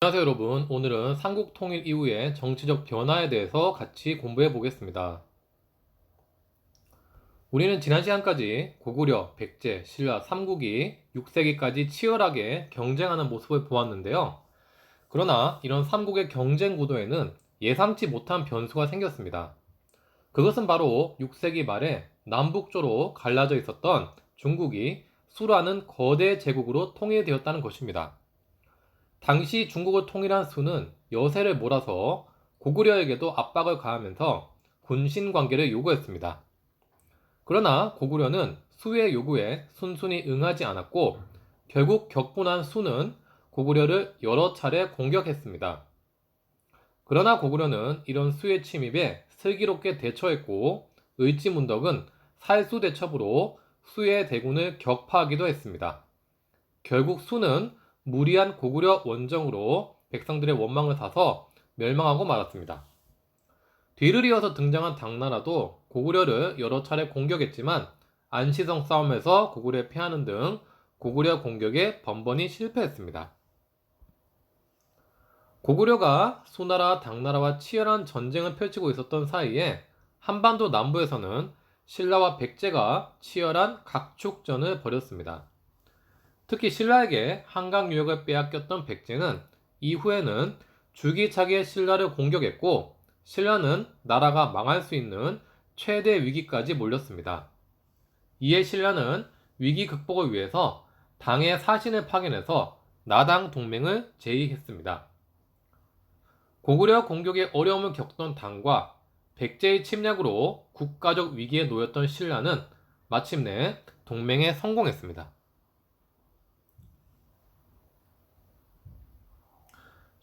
안녕하세요 여러분. 오늘은 삼국 통일 이후의 정치적 변화에 대해서 같이 공부해 보겠습니다. 우리는 지난 시간까지 고구려, 백제, 신라, 삼국이 6세기까지 치열하게 경쟁하는 모습을 보았는데요. 그러나 이런 삼국의 경쟁 구도에는 예상치 못한 변수가 생겼습니다. 그것은 바로 6세기 말에 남북조로 갈라져 있었던 중국이 수라는 거대 제국으로 통일되었다는 것입니다. 당시 중국을 통일한 수는 여세를 몰아서 고구려에게도 압박을 가하면서 군신 관계를 요구했습니다. 그러나 고구려는 수의 요구에 순순히 응하지 않았고 결국 격분한 수는 고구려를 여러 차례 공격했습니다. 그러나 고구려는 이런 수의 침입에 슬기롭게 대처했고 을지문덕은 살수대첩으로 수의 대군을 격파하기도 했습니다. 결국 수는 무리한 고구려 원정으로 백성들의 원망을 사서 멸망하고 말았습니다. 뒤를 이어서 등장한 당나라도 고구려를 여러 차례 공격했지만 안시성 싸움에서 고구려에 패하는 등 고구려 공격에 번번이 실패했습니다. 고구려가 수나라, 당나라와 치열한 전쟁을 펼치고 있었던 사이에 한반도 남부에서는 신라와 백제가 치열한 각축전을 벌였습니다. 특히 신라에게 한강 유역을 빼앗겼던 백제는 이후에는 줄기차게 신라를 공격했고 신라는 나라가 망할 수 있는 최대 위기까지 몰렸습니다. 이에 신라는 위기 극복을 위해서 당의 사신을 파견해서 나당 동맹을 제의했습니다. 고구려 공격에 어려움을 겪던 당과 백제의 침략으로 국가적 위기에 놓였던 신라는 마침내 동맹에 성공했습니다.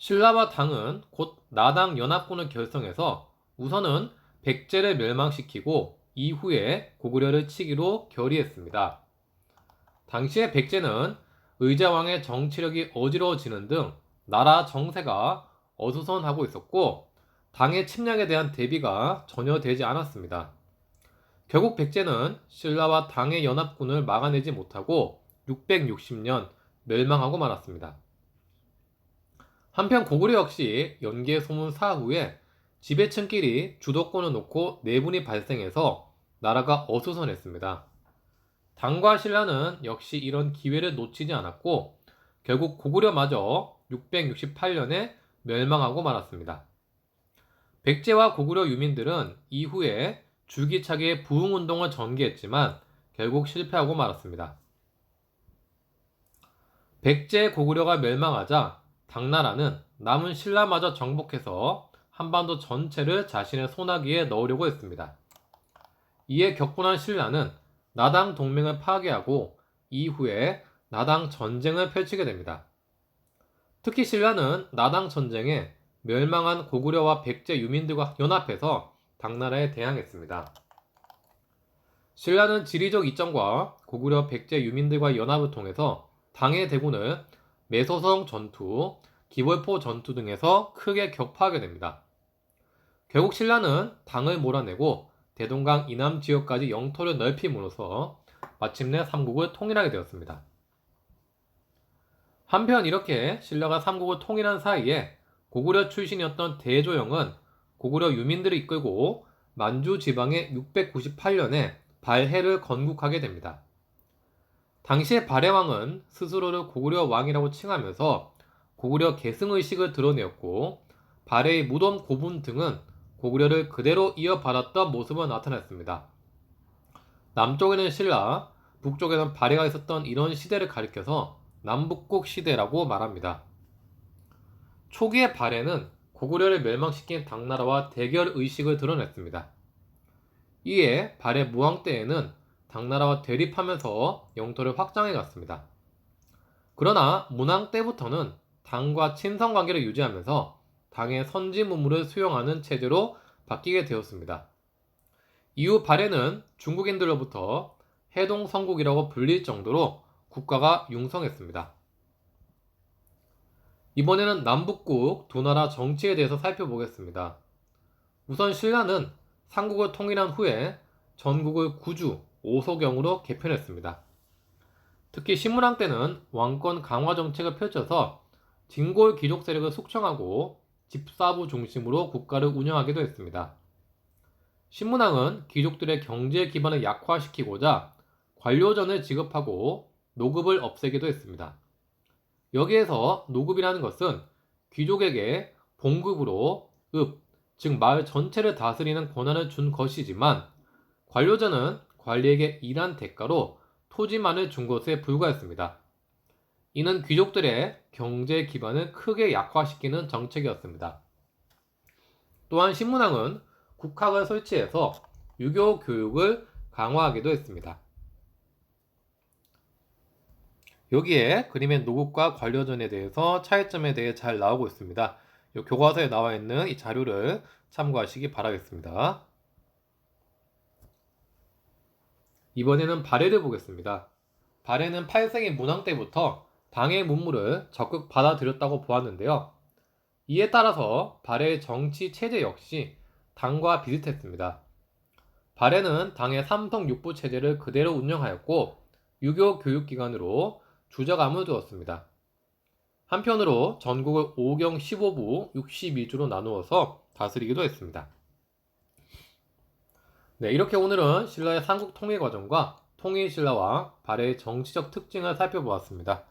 신라와 당은 곧 나당 연합군을 결성해서 우선은 백제를 멸망시키고 이후에 고구려를 치기로 결의했습니다. 당시에 백제는 의자왕의 정치력이 어지러워지는 등 나라 정세가 어수선하고 있었고 당의 침략에 대한 대비가 전혀 되지 않았습니다. 결국 백제는 신라와 당의 연합군을 막아내지 못하고 660년 멸망하고 말았습니다. 한편 고구려 역시 연개 소문 사후에 지배층끼리 주도권을 놓고 내분이 발생해서 나라가 어수선했습니다. 당과 신라는 역시 이런 기회를 놓치지 않았고 결국 고구려마저 668년에 멸망하고 말았습니다. 백제와 고구려 유민들은 이후에 줄기차게 부흥운동을 전개했지만 결국 실패하고 말았습니다. 백제 고구려가 멸망하자 당나라는 남은 신라마저 정복해서 한반도 전체를 자신의 손아귀에 넣으려고 했습니다. 이에 격분한 신라는 나당 동맹을 파괴하고 이후에 나당 전쟁을 펼치게 됩니다. 특히 신라는 나당 전쟁에 멸망한 고구려와 백제 유민들과 연합해서 당나라에 대항했습니다. 신라는 지리적 이점과 고구려 백제 유민들과 연합을 통해서 당의 대군을 매소성 전투, 기벌포 전투 등에서 크게 격파하게 됩니다. 결국 신라는 당을 몰아내고 대동강 이남 지역까지 영토를 넓힘으로써 마침내 삼국을 통일하게 되었습니다. 한편 이렇게 신라가 삼국을 통일한 사이에 고구려 출신이었던 대조영은 고구려 유민들을 이끌고 만주 지방에 698년에 발해를 건국하게 됩니다. 당시의 발해왕은 스스로를 고구려 왕이라고 칭하면서 고구려 계승의식을 드러내었고 발해의 무덤 고분 등은 고구려를 그대로 이어받았던 모습을 나타냈습니다. 남쪽에는 신라, 북쪽에는 발해가 있었던 이런 시대를 가리켜서 남북국 시대라고 말합니다. 초기의 발해는 고구려를 멸망시킨 당나라와 대결 의식을 드러냈습니다. 이에 발해 무왕 때에는 당나라와 대립하면서 영토를 확장해 갔습니다. 그러나 문왕 때부터는 당과 친선 관계를 유지하면서 당의 선지무물을 수용하는 체제로 바뀌게 되었습니다. 이후 발해는 중국인들로부터 해동성국이라고 불릴 정도로 국가가 융성했습니다. 이번에는 남북국 두 나라 정치에 대해서 살펴보겠습니다. 우선 신라는 삼국을 통일한 후에 전국을 구주, 오소경으로 개편했습니다. 특히 신문왕 때는 왕권 강화 정책을 펼쳐서 진골 귀족 세력을 숙청하고 집사부 중심으로 국가를 운영하기도 했습니다. 신문왕은 귀족들의 경제 기반을 약화시키고자 관료전을 지급하고 노급을 없애기도 했습니다. 여기에서 노급이라는 것은 귀족에게 봉급으로 읍, 즉 마을 전체를 다스리는 권한을 준 것이지만 관료전은 관리에게 일한 대가로 토지만을 준 것에 불과했습니다. 이는 귀족들의 경제 기반을 크게 약화시키는 정책이었습니다. 또한 신문왕은 국학을 설치해서 유교 교육을 강화하기도 했습니다. 여기에 그림의 노급과 관료전에 대해서 차이점에 대해 잘 나오고 있습니다. 이 교과서에 나와 있는 이 자료를 참고하시기 바라겠습니다. 이번에는 발해를 보겠습니다. 발해는 8세기 문왕 때부터 당의 문물을 적극 받아들였다고 보았는데요. 이에 따라서 발해의 정치 체제 역시 당과 비슷했습니다. 발해는 당의 삼성육부 체제를 그대로 운영하였고 유교 교육기관으로 주저감을 두었습니다. 한편으로 전국을 5경 15부 62주로 나누어서 다스리기도 했습니다. 네, 이렇게 오늘은 신라의 삼국 통일 과정과 통일 신라와 발해의 정치적 특징을 살펴보았습니다.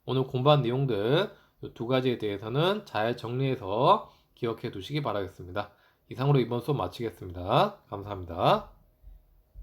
오늘 공부한 내용들 이 두 가지에 대해서는 잘 정리해서 기억해 두시기 바라겠습니다. 이상으로 이번 수업 마치겠습니다. 감사합니다.